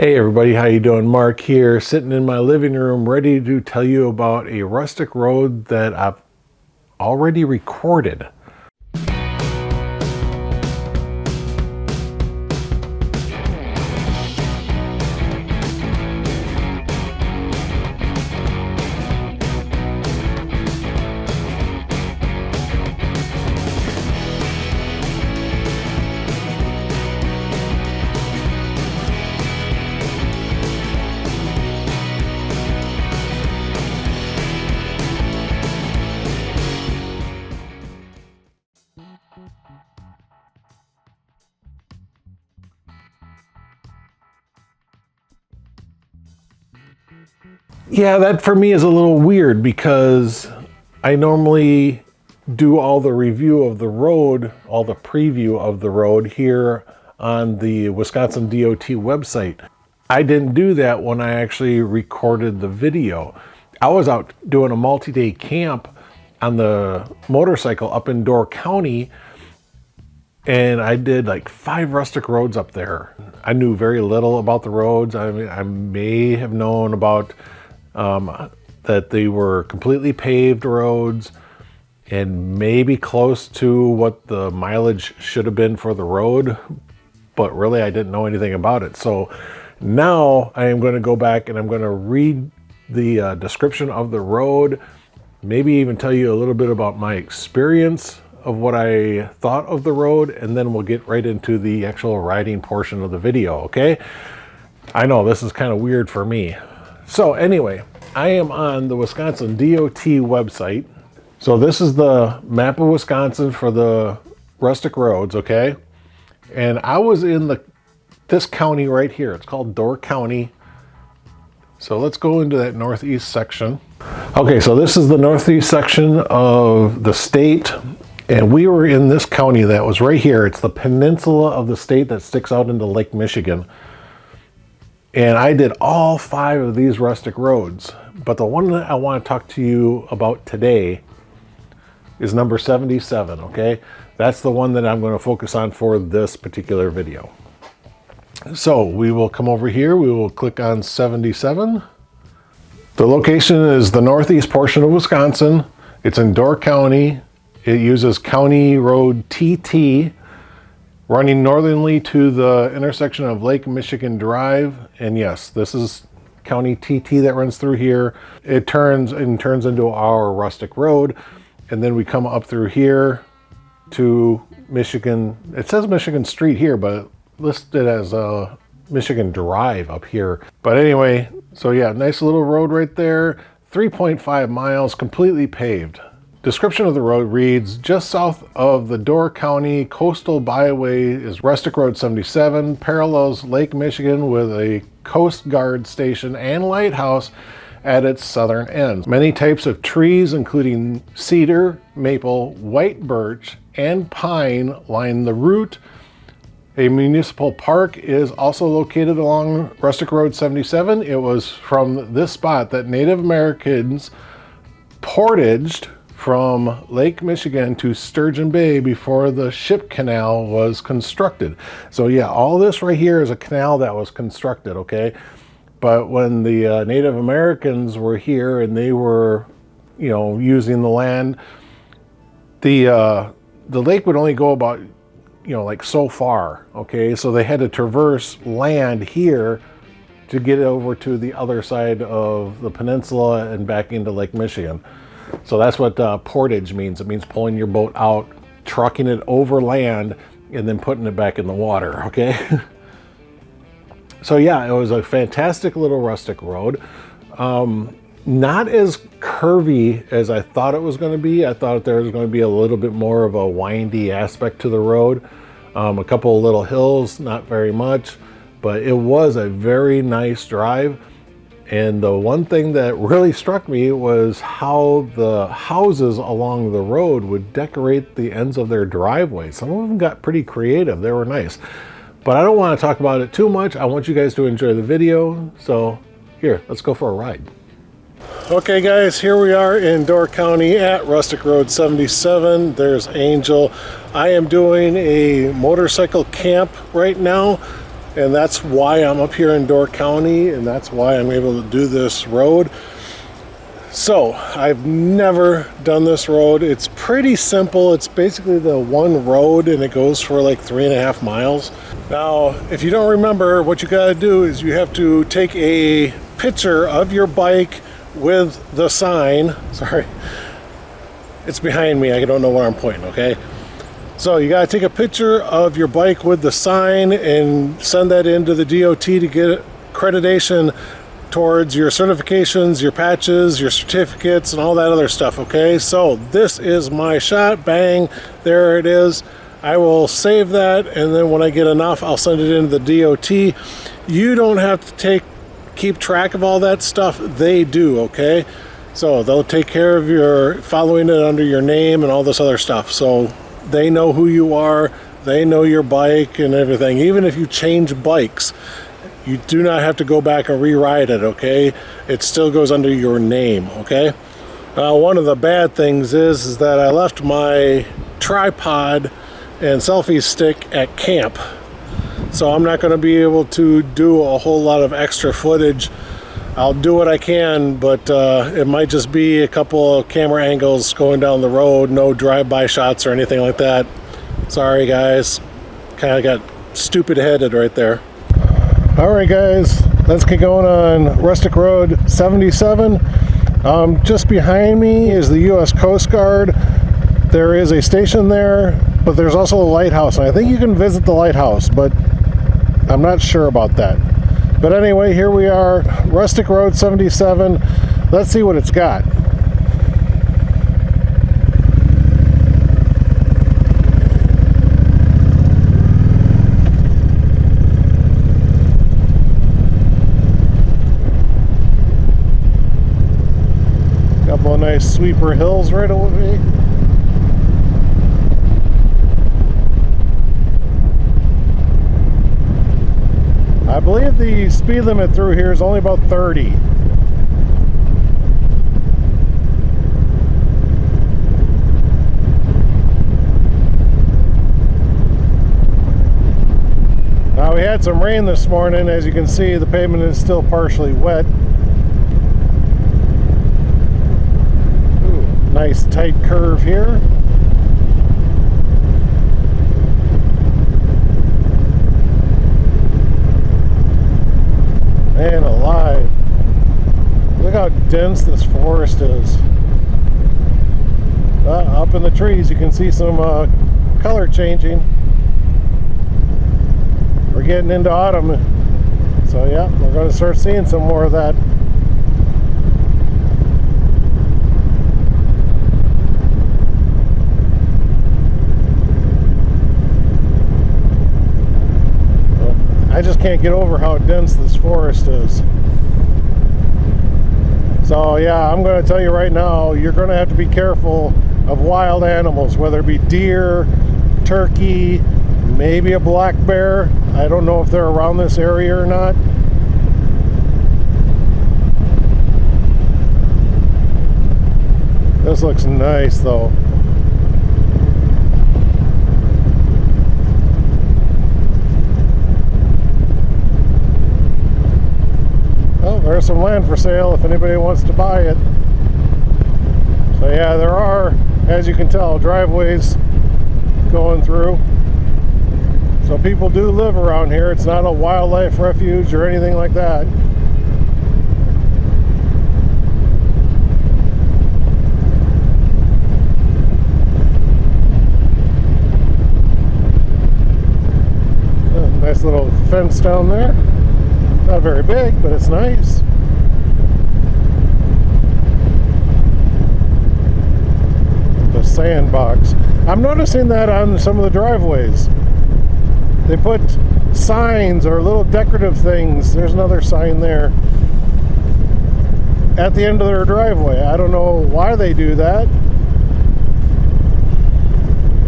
Hey everybody, how you doing? Mark here, sitting in my living room ready to tell you about a rustic road that I've already recorded. Yeah, that for me is a little weird because I normally do all the review of the road, all the preview of the road here on the Wisconsin DOT website. I didn't do that when I actually recorded the video. I was out doing a multi-day camp on the motorcycle up in Door County, and I did like 5 rustic roads up there. I knew very little about the roads. I mean, I may have known about that they were completely paved roads and maybe close to what the mileage should have been for the road, but really I didn't know anything about it. So now I am going to go back and I'm going to read the description of the road, maybe even tell you a little bit about my experience of what I thought of the road, and then we'll get right into the actual riding portion of the video, okay? I know this is kind of weird for me. So anyway, I am on the Wisconsin DOT website. So this is the map of Wisconsin for the rustic roads, okay? And I was in this county right here. It's called Door County. So let's go into that northeast section. Okay, so this is the northeast section of the state. And we were in this county that was right here. It's the peninsula of the state that sticks out into Lake Michigan. And I did all 5 of these rustic roads. But the one that I want to talk to you about today is number 77, okay? That's the one that I'm going to focus on for this particular video. So we will come over here. We will click on 77. The location is the northeast portion of Wisconsin. It's in Door County. It uses County Road TT, running northerly to the intersection of Lake Michigan Drive. And yes, this is County TT that runs through here. It turns into our rustic road. And then we come up through here to Michigan. It says Michigan Street here, but listed as Michigan Drive up here. But anyway, so yeah, nice little road right there. 3.5 miles, completely paved. Description of the road reads, just south of the Door County Coastal Byway is Rustic Road 77, parallels Lake Michigan with a Coast Guard station and lighthouse at its southern end. Many types of trees, including cedar, maple, white birch, and pine, line the route. A municipal park is also located along Rustic Road 77. It was from this spot that Native Americans portaged from Lake Michigan to Sturgeon Bay before the ship canal was constructed. So yeah, all this right here is a canal that was constructed, okay? But when the Native Americans were here and they were, you know, using the land, the lake would only go about, you know, like so far, okay? So they had to traverse land here to get over to the other side of the peninsula and back into Lake Michigan. So that's what portage means. It means pulling your boat out, trucking it over land, and then putting it back in the water, okay? So yeah, it was a fantastic little rustic road. Not as curvy as I thought it was going to be. I thought there was going to be a little bit more of a windy aspect to the road. A couple of little hills, not very much, but it was a very nice drive. And the one thing that really struck me was how the houses along the road would decorate the ends of their driveway. Some of them got pretty creative. They were nice. But I don't want to talk about it too much. I want you guys to enjoy the video. So here, let's go for a ride. Okay guys, here we are in Door County at Rustic Road 77. There's Angel. I am doing a motorcycle camp right now. and that's why I'm up here in Door County, and that's why I'm able to do this road. So I've never done this road. It's pretty simple. It's basically the one road, and it goes for like 3.5 miles. Now, if you don't remember, what you got to do is you have to take a picture of your bike with the sign. Sorry, it's behind me. I don't know where I'm pointing, okay? So you got to take a picture of your bike with the sign and send that into the DOT to get accreditation towards your certifications, your patches, your certificates, and all that other stuff, okay? So this is my shot. Bang, there it is. I will save that, and then when I get enough, I'll send it into the DOT. You don't have to keep track of all that stuff. They do, okay? So they'll take care of your following it under your name and all this other stuff. So they know who you are, they know your bike and everything. Even if you change bikes, you do not have to go back and rewrite it, okay? It still goes under your name, okay? One of the bad things is that I left my tripod and selfie stick at camp. So I'm not going to be able to do a whole lot of extra footage. I'll do what I can, but it might just be a couple of camera angles going down the road, no drive-by shots or anything like that. Sorry guys, kind of got stupid headed right there. Alright guys, let's get going on Rustic Road 77. Just behind me is the U.S. Coast Guard. There is a station there, but there's also a lighthouse, and I think you can visit the lighthouse, but I'm not sure about that. But anyway, here we are, Rustic Road 77. Let's see what it's got. Couple of nice sweeper hills right away. I believe the speed limit through here is only about 30. Now we had some rain this morning. As you can see, the pavement is still partially wet. Ooh, nice tight curve here. Man alive. Look how dense this forest is. Up in the trees you can see some color changing. We're getting into autumn. So yeah, we're going to start seeing some more of that. I just can't get over how dense this forest is. So yeah, I'm going to tell you right now, you're going to have to be careful of wild animals, whether it be deer, turkey, maybe a black bear. I don't know if they're around this area or not. This looks nice though. There's some land for sale if anybody wants to buy it. So yeah, there are, as you can tell, driveways going through. So people do live around here. It's not a wildlife refuge or anything like that. Nice little fence down there. Not very big, but it's nice. The sandbox. I'm noticing that on some of the driveways. They put signs or little decorative things. There's another sign there at the end of their driveway. I don't know why they do that.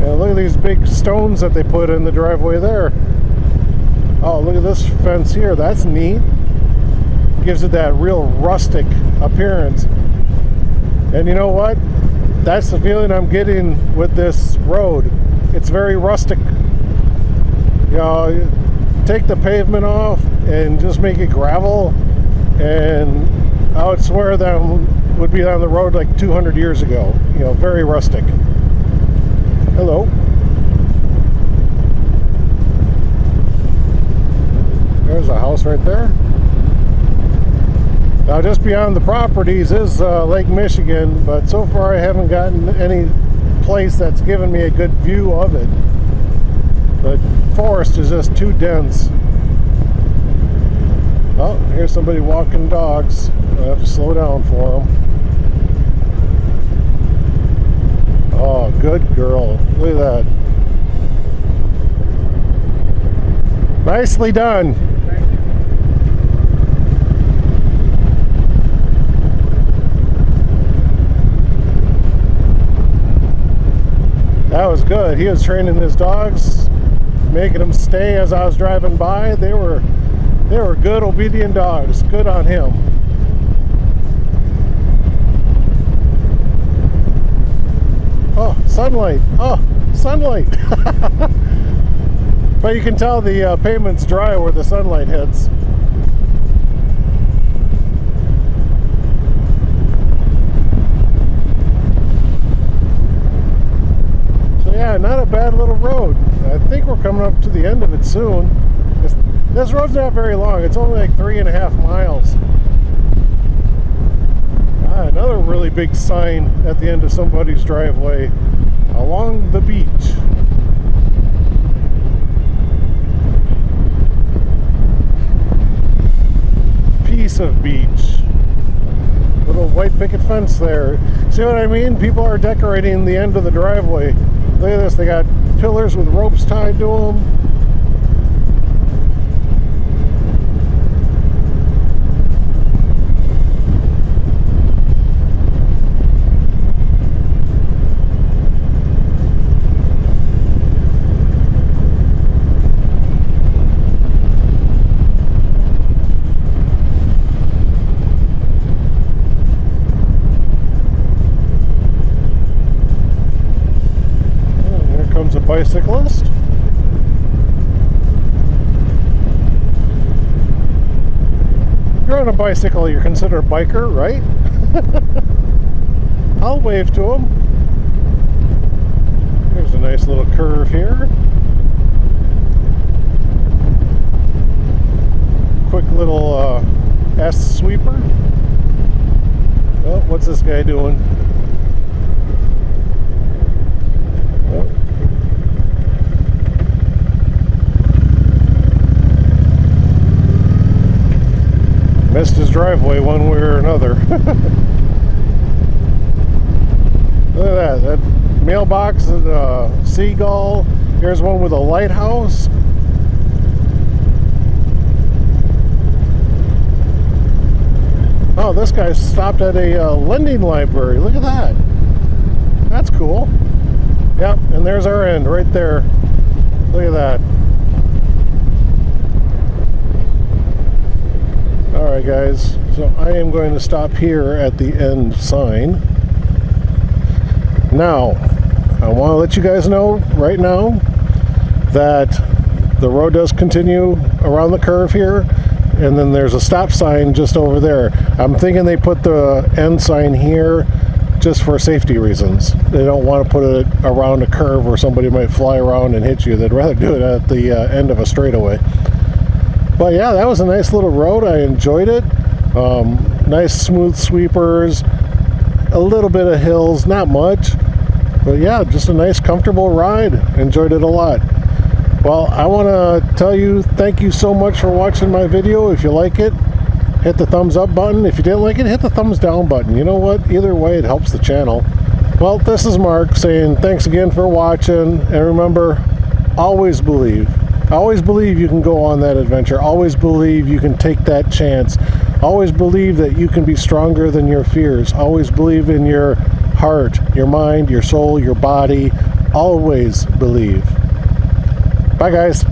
And look at these big stones that they put in the driveway there. Oh, look at this fence here. That's neat. Gives it that real rustic appearance. And you know what? That's the feeling I'm getting with this road. It's very rustic. You know, take the pavement off and just make it gravel, and I would swear that would be on the road like 200 years ago. You know, very rustic. Hello. There's a house right there. Now just beyond the properties is Lake Michigan, but so far I haven't gotten any place that's given me a good view of it. The forest is just too dense. Oh, here's somebody walking dogs. I have to slow down for them. Oh, good girl. Look at that. Nicely done. That was good. He was training his dogs, making them stay as I was driving by. They were good, obedient dogs. Good on him. Oh, sunlight. Oh, sunlight. But you can tell the pavement's dry where the sunlight hits. So yeah, not a bad little road. I think we're coming up to the end of it soon. This road's not very long. It's only like 3.5 miles. Another really big sign at the end of somebody's driveway. Along the beach. Piece of beach. Little white picket fence there. See what I mean? People are decorating the end of the driveway. Look at this. They got pillars with ropes tied to them. Bicyclist. If you're on a bicycle, you're considered a biker, right? I'll wave to him. There's a nice little curve here. Quick little S sweeper. Oh, what's this guy doing? Oh. Missed his driveway one way or another. Look at that mailbox is a seagull. Here's one with a lighthouse. Oh, this guy stopped at a lending library. Look at that. That's cool. Yep, and there's our end right there. Look at that. Alright guys, so I am going to stop here at the end sign. Now, I want to let you guys know right now that the road does continue around the curve here, and then there's a stop sign just over there. I'm thinking they put the end sign here just for safety reasons. They don't want to put it around a curve where somebody might fly around and hit you. They'd rather do it at the end of a straightaway. But yeah, that was a nice little road. I enjoyed it. Nice smooth sweepers, a little bit of hills, not much. But yeah, just a nice comfortable ride. Enjoyed it a lot. Well, I want to tell you thank you so much for watching my video. If you like it, hit the thumbs up button. If you didn't like it, hit the thumbs down button. You know what? Either way, it helps the channel. Well, this is Mark saying thanks again for watching. And remember, always believe. Always believe you can go on that adventure. Always believe you can take that chance. Always believe that you can be stronger than your fears. Always believe in your heart, your mind, your soul, your body. Always believe. Bye, guys.